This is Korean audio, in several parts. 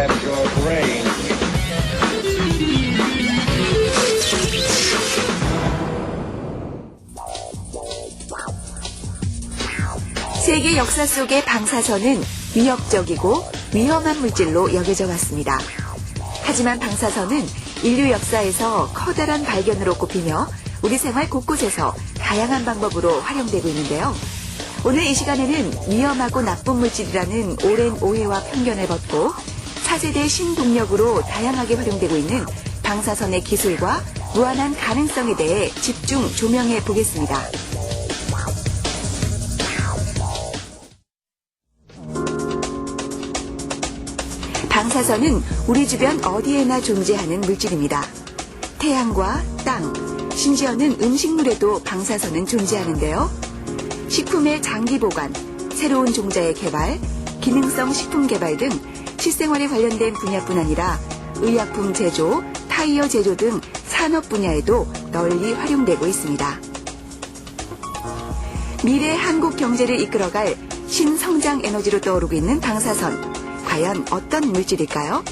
left your brain. 세계 역사 속의 방사선은 위협적이고 위험한 물질로 여겨져 왔습니다. 하지만 방사선은 인류 역사에서 커다란 발견으로 꼽히며 우리 생활 곳곳에서 다양한 방법으로 활용되고 있는데요. 오늘 이 시간에는 위험하고 나쁜 물질이라는 오랜 오해와 편견을 벗고 차세대 신동력으로 다양하게 활용되고 있는 방사선의 기술과 무한한 가능성에 대해 집중 조명해 보겠습니다. 방사선은 우리 주변 어디에나 존재하는 물질입니다. 태양과 땅, 심지어는 음식물에도 방사선은 존재하는데요. 식품의 장기 보관, 새로운 종자의 개발, 기능성 식품 개발 등 실생활에 관련된 분야뿐 아니라 의약품 제조, 타이어 제조 등 산업 분야에도 널리 활용되고 있습니다. 미래 한국 경제를 이끌어갈 신성장 에너지로 떠오르고 있는 방사선. 과연 어떤 물질일까요?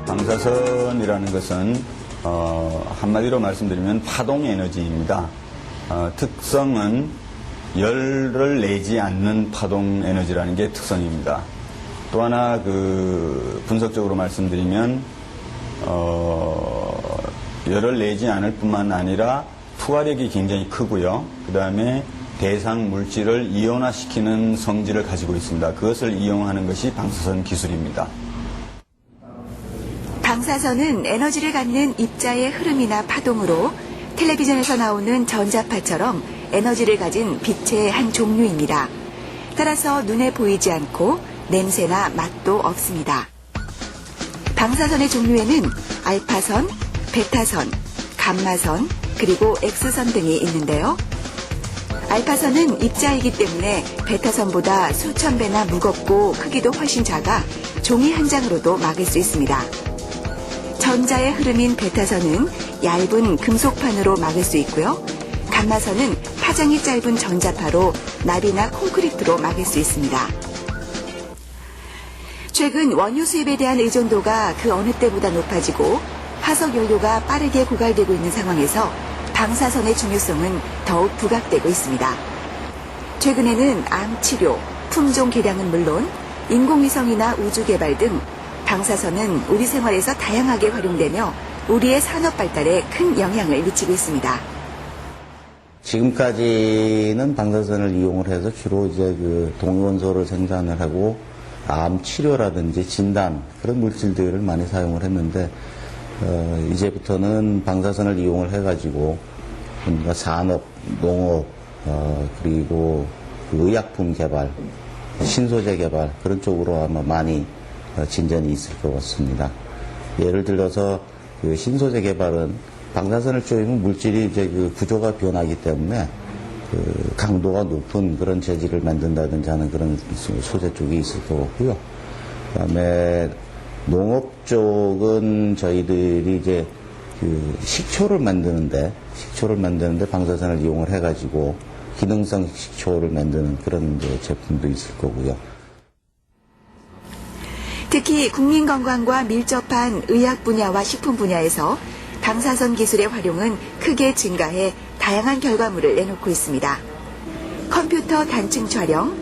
방사선이라는 것은 한마디로 말씀드리면 파동 에너지입니다. 특성은 열을 내지 않는 파동 에너지라는 게 특성입니다. 또 하나 분석적으로 말씀드리면 열을 내지 않을 뿐만 아니라 투하력이 굉장히 크고요. 그 다음에 대상 물질을 이온화시키는 성질을 가지고 있습니다. 그것을 이용하는 것이 방사선 기술입니다. 방사선은 에너지를 갖는 입자의 흐름이나 파동으로 텔레비전에서 나오는 전자파처럼 에너지를 가진 빛의 한 종류입니다. 따라서 눈에 보이지 않고 냄새나 맛도 없습니다. 방사선의 종류에는 알파선, 베타선, 감마선, 그리고 X선 등이 있는데요. 알파선은 입자이기 때문에 베타선보다 수천 배나 무겁고 크기도 훨씬 작아 종이 한 장으로도 막을 수 있습니다. 전자의 흐름인 베타선은 얇은 금속판으로 막을 수 있고요. 감마선은 파장이 짧은 전자파로 납이나 콘크리트로 막을 수 있습니다. 최근 원유 수입에 대한 의존도가 그 어느 때보다 높아지고 화석 연료가 빠르게 고갈되고 있는 상황에서 방사선의 중요성은 더욱 부각되고 있습니다. 최근에는 암 치료, 품종 개량은 물론 인공위성이나 우주 개발 등 방사선은 우리 생활에서 다양하게 활용되며 우리의 산업 발달에 큰 영향을 미치고 있습니다. 지금까지는 방사선을 이용을 해서 주로 이제 동위원소를 생산을 하고 암 치료라든지 진단 그런 물질들을 많이 사용을 했는데 이제부터는 방사선을 이용을 해가지고 뭔가 산업, 농업, 그리고 의약품 개발, 신소재 개발 그런 쪽으로 아마 많이 진전이 있을 것 같습니다. 예를 들어서 신소재 개발은 방사선을 쪼이면 물질이 이제 구조가 변하기 때문에 강도가 높은 그런 재질을 만든다든지 하는 그런 소재 쪽이 있을 것 같고요. 그다음에 농업 쪽은 저희들이 이제 식초를 만드는데 방사선을 이용을 해가지고 기능성 식초를 만드는 그런 제품도 있을 거고요. 특히 국민건강과 밀접한 의학 분야와 식품 분야에서 방사선 기술의 활용은 크게 증가해 다양한 결과물을 내놓고 있습니다. 컴퓨터 단층 촬영,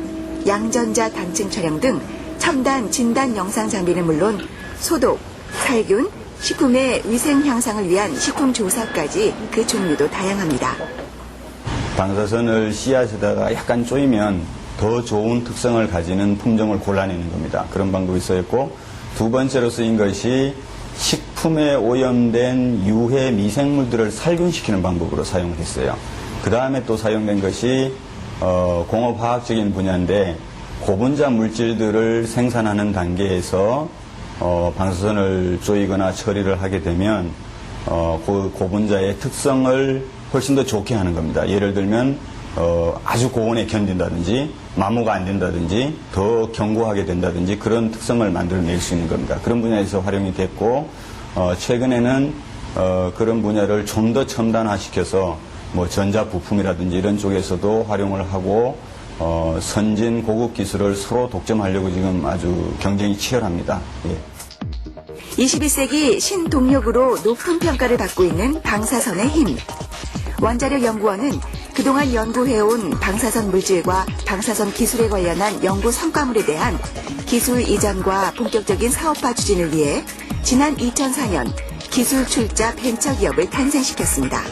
양전자 단층 촬영 등 첨단 진단 영상 장비는 물론 소독, 살균, 식품의 위생 향상을 위한 식품 조사까지 그 종류도 다양합니다. 방사선을 씨앗에다가 약간 쪼이면 더 좋은 특성을 가지는 품종을 골라내는 겁니다. 그런 방법이 있었고 두 번째로 쓰인 것이 식품에 오염된 유해 미생물들을 살균시키는 방법으로 사용을 했어요. 그 다음에 또 사용된 것이 공업화학적인 분야인데 고분자 물질들을 생산하는 단계에서 방사선을 쪼이거나 처리를 하게 되면 그 고분자의 특성을 훨씬 더 좋게 하는 겁니다. 예를 들면 아주 고온에 견딘다든지 마모가 안 된다든지 더 견고하게 된다든지 그런 특성을 만들어낼 수 있는 겁니다. 그런 분야에서 활용이 됐고 최근에는 그런 분야를 좀 더 첨단화시켜서 뭐 전자 부품이라든지 이런 쪽에서도 활용을 하고 선진 고급 기술을 서로 독점하려고 지금 아주 경쟁이 치열합니다. 예. 21세기 신동력으로 높은 평가를 받고 있는 방사선의 힘. 원자력연구원은 그동안 연구해온 방사선 물질과 방사선 기술에 관련한 연구 성과물에 대한 기술 이전과 본격적인 사업화 추진을 위해 지난 2004년 기술 출자 벤처기업을 탄생시켰습니다.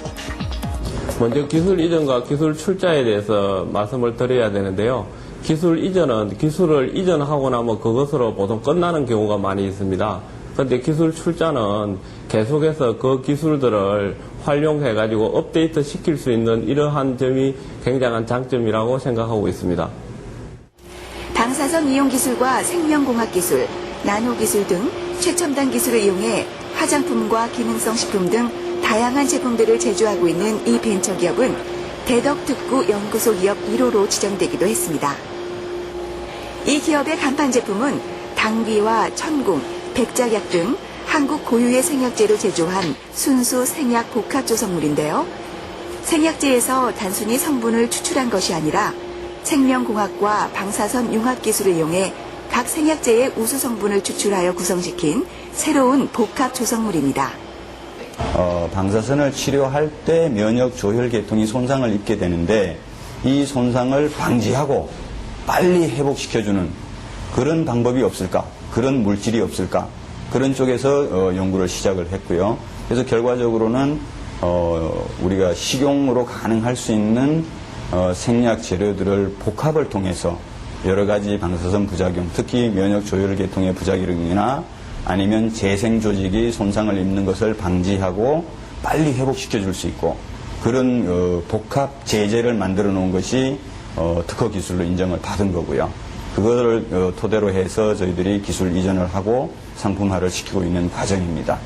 먼저 기술 이전과 기술 출자에 대해서 말씀을 드려야 되는데요. 기술 이전은 기술을 이전하고 나면 그것으로 보통 끝나는 경우가 많이 있습니다. 그런데 기술 출자는 계속해서 그 기술들을 활용해가지고 업데이트 시킬 수 있는 이러한 점이 굉장한 장점이라고 생각하고 있습니다. 방사선 이용 기술과 생명공학 기술, 나노 기술 등 최첨단 기술을 이용해 화장품과 기능성 식품 등 다양한 제품들을 제조하고 있는 이 벤처기업은 대덕특구 연구소 기업 1호로 지정되기도 했습니다. 이 기업의 간판 제품은 당귀와 천궁, 백작약 등 한국 고유의 생약제로 제조한 순수 생약 복합 조성물인데요. 생약제에서 단순히 성분을 추출한 것이 아니라 생명공학과 방사선 융합 기술을 이용해 각 생약제의 우수 성분을 추출하여 구성시킨 새로운 복합 조성물입니다. 방사선을 치료할 때 면역 조혈 계통이 손상을 입게 되는데 이 손상을 방지하고 빨리 회복시켜주는 그런 방법이 없을까? 그런 물질이 없을까? 그런 쪽에서 연구를 시작을 했고요. 그래서 결과적으로는 우리가 식용으로 가능할 수 있는 생약 재료들을 복합을 통해서 여러 가지 방사선 부작용, 특히 면역 조혈 계통의 부작용이나 아니면 재생 조직이 손상을 입는 것을 방지하고 빨리 회복시켜 줄 수 있고 그런 복합 제제를 만들어 놓은 것이 특허 기술로 인정을 받은 거고요. 그거를 토대로 해서 저희들이 기술 이전을 하고 상품화를 시키고 있는 과정입니다.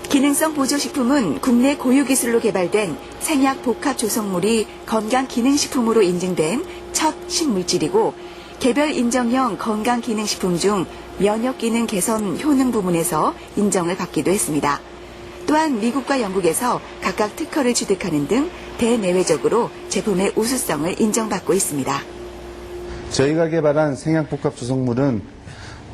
기능성 보조식품은 국내 고유 기술로 개발된 생약 복합 조성물이 건강기능식품으로 인증된 첫 신물질이고 개별 인정형 건강기능식품 중 면역기능 개선 효능 부문에서 인정을 받기도 했습니다. 또한 미국과 영국에서 각각 특허를 취득하는 등 대내외적으로 제품의 우수성을 인정받고 있습니다. 저희가 개발한 생약복합 조성물은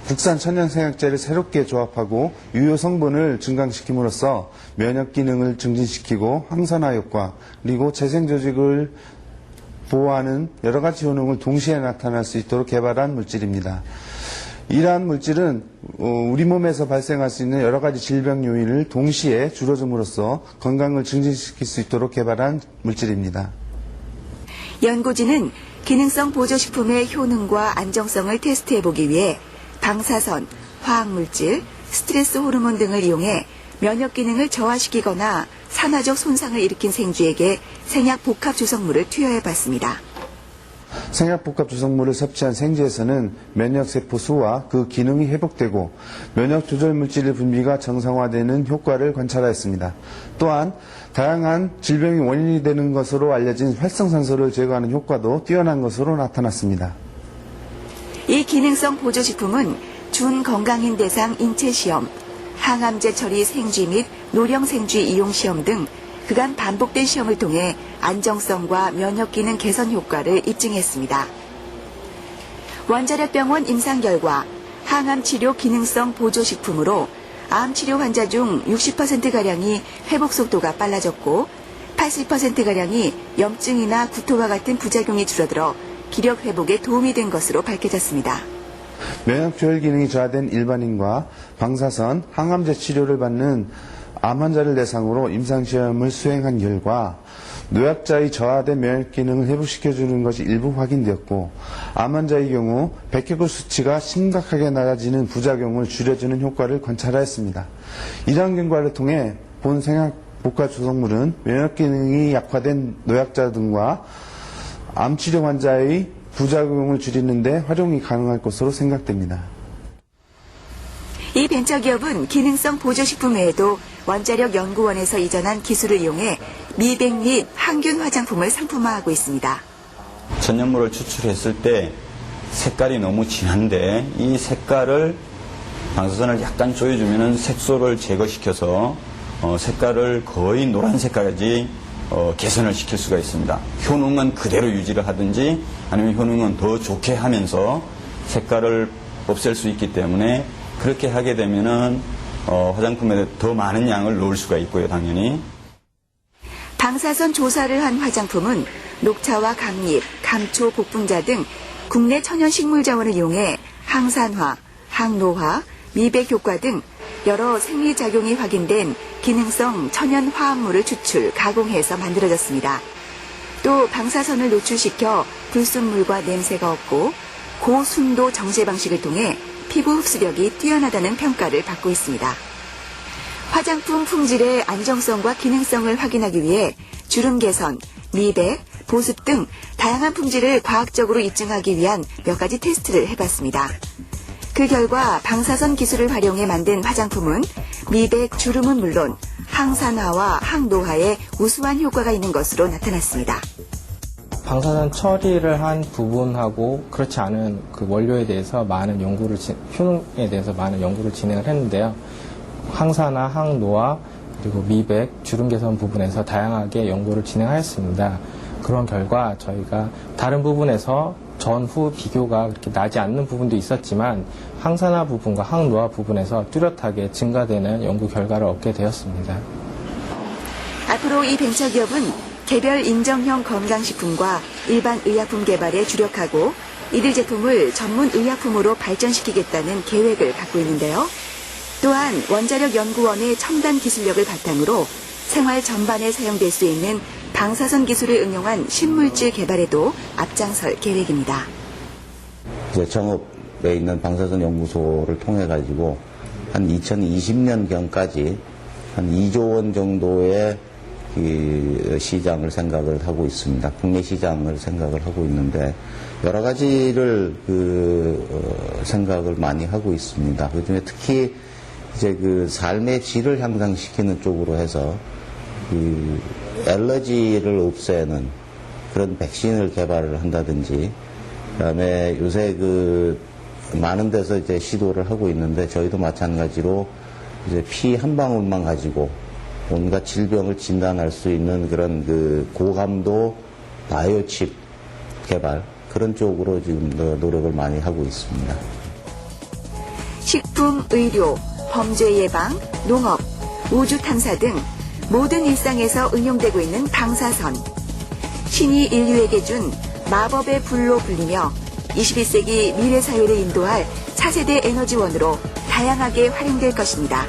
국산 천연 생약제를 새롭게 조합하고 유효 성분을 증강시킴으로써 면역 기능을 증진시키고 항산화 효과 그리고 재생 조직을 보호하는 여러 가지 효능을 동시에 나타날 수 있도록 개발한 물질입니다. 이러한 물질은 우리 몸에서 발생할 수 있는 여러 가지 질병 요인을 동시에 줄여줌으로써 건강을 증진시킬 수 있도록 개발한 물질입니다. 연구진은 기능성 보조식품의 효능과 안정성을 테스트해보기 위해 방사선, 화학물질, 스트레스 호르몬 등을 이용해 면역 기능을 저하시키거나 산화적 손상을 일으킨 생쥐에게 생약 복합 조성물을 투여해봤습니다. 생약복합 조성물을 섭취한 생쥐에서는 면역세포 수와 그 기능이 회복되고 면역 조절 물질의 분비가 정상화되는 효과를 관찰하였습니다. 또한 다양한 질병이 원인이 되는 것으로 알려진 활성산소를 제거하는 효과도 뛰어난 것으로 나타났습니다. 이 기능성 보조식품은 준건강인 대상 인체시험, 항암제 처리 생쥐 및 노령 생쥐 이용 시험 등 그간 반복된 시험을 통해 안정성과 면역 기능 개선 효과를 입증했습니다. 원자력병원 임상 결과 항암 치료 기능성 보조식품으로 암 치료 환자 중 60%가량이 회복 속도가 빨라졌고 80%가량이 염증이나 구토와 같은 부작용이 줄어들어 기력 회복에 도움이 된 것으로 밝혀졌습니다. 면역 조절 기능이 저하된 일반인과 방사선, 항암제 치료를 받는 암 환자를 대상으로 임상시험을 수행한 결과 노약자의 저하된 면역 기능을 회복시켜주는 것이 일부 확인되었고 암 환자의 경우 백혈구 수치가 심각하게 낮아지는 부작용을 줄여주는 효과를 관찰하였습니다. 이러한 결과를 통해 본 생약 복합 조성물은 면역 기능이 약화된 노약자 등과 암 치료 환자의 부작용을 줄이는 데 활용이 가능할 것으로 생각됩니다. 이 벤처기업은 기능성 보조식품 외에도 원자력연구원에서 이전한 기술을 이용해 미백 및 항균 화장품을 상품화하고 있습니다. 천연물을 추출했을 때 색깔이 너무 진한데 이 색깔을 방사선을 약간 조여주면 색소를 제거시켜서 색깔을 거의 노란 색깔까지 개선을 시킬 수가 있습니다. 효능은 그대로 유지를 하든지 아니면 효능은 더 좋게 하면서 색깔을 없앨 수 있기 때문에 그렇게 하게 되면은 화장품에 더 많은 양을 넣을 수가 있고요, 당연히. 방사선 조사를 한 화장품은 녹차와 감잎, 감초, 복분자 등 국내 천연 식물 자원을 이용해 항산화, 항노화, 미백 효과 등 여러 생리작용이 확인된 기능성 천연 화합물을 추출, 가공해서 만들어졌습니다. 또 방사선을 노출시켜 불순물과 냄새가 없고 고순도 정제 방식을 통해 피부 흡수력이 뛰어나다는 평가를 받고 있습니다. 화장품 품질의 안정성과 기능성을 확인하기 위해 주름 개선, 미백, 보습 등 다양한 품질을 과학적으로 입증하기 위한 몇 가지 테스트를 해봤습니다. 그 결과 방사선 기술을 활용해 만든 화장품은 미백, 주름은 물론 항산화와 항노화에 우수한 효과가 있는 것으로 나타났습니다. 방사선 처리를 한 부분하고 그렇지 않은 그 원료에 대해서 효능에 대해서 많은 연구를 진행을 했는데요. 항산화, 항노화, 그리고 미백, 주름 개선 부분에서 다양하게 연구를 진행하였습니다. 그런 결과 저희가 다른 부분에서 전후 비교가 그렇게 나지 않는 부분도 있었지만 항산화 부분과 항노화 부분에서 뚜렷하게 증가되는 연구 결과를 얻게 되었습니다. 앞으로 이 벤처기업은 개별 인정형 건강식품과 일반 의약품 개발에 주력하고 이들 제품을 전문 의약품으로 발전시키겠다는 계획을 갖고 있는데요. 또한 원자력연구원의 첨단 기술력을 바탕으로 생활 전반에 사용될 수 있는 방사선 기술을 응용한 신물질 개발에도 앞장설 계획입니다. 이제 정읍에 있는 방사선 연구소를 통해 가지고 한 2020년경까지 한 2조 원 정도의 시장을 생각을 하고 있습니다. 국내 시장을 생각을 하고 있는데 여러 가지를 생각을 많이 하고 있습니다. 그중에 특히 이제 삶의 질을 향상시키는 쪽으로 해서 알러지를 없애는 그런 백신을 개발을 한다든지, 그다음에 요새 많은 데서 이제 시도를 하고 있는데 저희도 마찬가지로 이제 피 한 방울만 가지고 온갖 질병을 진단할 수 있는 그런 고감도 바이오칩 개발, 그런 쪽으로 지금 노력을 많이 하고 있습니다. 식품, 의료, 범죄 예방, 농업, 우주 탐사 등 모든 일상에서 응용되고 있는 방사선. 신이 인류에게 준 마법의 불로 불리며 21세기 미래 사회를 인도할 차세대 에너지원으로 다양하게 활용될 것입니다.